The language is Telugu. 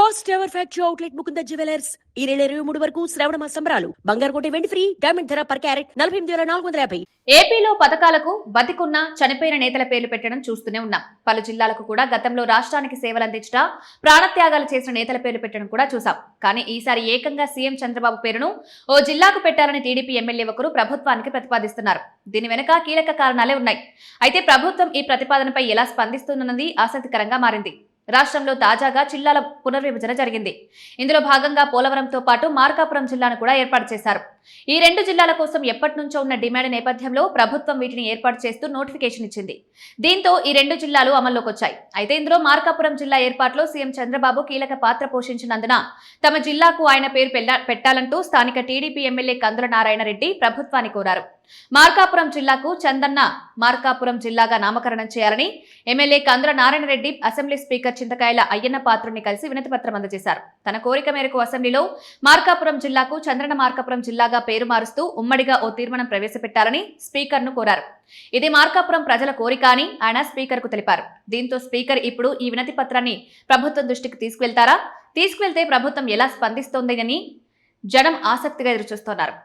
First ever factory outlet Mukunda jewellers ఈ నెల 23 వరకు శ్రావణ మాస సంబరాలు. బంగారు కొంటే వెండి ఫ్రీ. డైమండ్ ధర పర్ క్యారెట్ 48,450. ఏపీలో పథకాలకు బతికున్న చనిపోయిన నేతల పేర్లు పెట్టడం చూస్తూనే ఉన్నాం. పలు జిల్లాలకు కూడా గతంలో రాష్ట్రానికి సేవలందించడం, ప్రాణత్యాగాలు చేసిన నేతల పేర్లు పెట్టడం కూడా చూసాం. కానీ ఈసారి ఏకంగా సీఎం చంద్రబాబు పేరును ఓ జిల్లాకు పెట్టాలని టీడీపీ ఎమ్మెల్యే ఒకరు ప్రభుత్వానికి ప్రతిపాదిస్తున్నారు. దీని వెనుక కీలక కారణాలే ఉన్నాయి. అయితే ప్రభుత్వం ఈ ప్రతిపాదనపై ఎలా స్పందిస్తున్నది ఆసక్తికరంగా మారింది. రాష్ట్రంలో తాజాగా జిల్లాల పునర్విభజన జరిగింది. ఇందులో భాగంగా పోలవరంతో పాటు మార్కాపురం జిల్లాను కూడా ఏర్పాటు చేశారు. ఈ రెండు జిల్లాల కోసం ఎప్పటి నుంచో ఉన్న డిమాండ్ నేపథ్యంలో ప్రభుత్వం వీటిని ఏర్పాటు చేస్తూ నోటిఫికేషన్ ఇచ్చింది. దీంతో ఈ రెండు జిల్లాలు అమల్లోకి వచ్చాయి. అయితే ఇందులో మార్కాపురం జిల్లా ఏర్పాటులో సీఎం చంద్రబాబు కీలక పాత్ర పోషించినందున తమ జిల్లాకు ఆయన పేరు పెట్టాలంటూ స్థానిక టీడీపీ ఎమ్మెల్యే కందుల నారాయణ రెడ్డి ప్రభుత్వాన్ని కోరారు. మార్కాపురం జిల్లాకు చందన్న మార్కాపురం జిల్లాగా నామకరణం చేయాలని ఎమ్మెల్యే కందుల నారాయణ రెడ్డి అసెంబ్లీ స్పీకర్ చింతకాయల అయ్యన్న పాత్రుని కలిసి వినతిపత్రం అందజేశారు. తన కోరిక మేరకు అసెంబ్లీలో మార్కాపురం జిల్లాకు చంద్రన మార్కాపురం జిల్లాగా పేరు మారుస్తూ ఉమ్మడిగా ఓ తీర్మానం ప్రవేశపెట్టాలని స్పీకర్ను కోరారు. ఇది మార్కాపురం ప్రజల కోరిక అని ఆయన స్పీకర్కు తెలిపారు. దీంతో స్పీకర్ ఇప్పుడు ఈ వినతి పత్రాన్ని ప్రభుత్వం దృష్టికి తీసుకువెళ్తారా? తీసుకువెళ్తే ప్రభుత్వం ఎలా స్పందిస్తోందని జనం ఆసక్తిగా ఎదురుచూస్తున్నారు.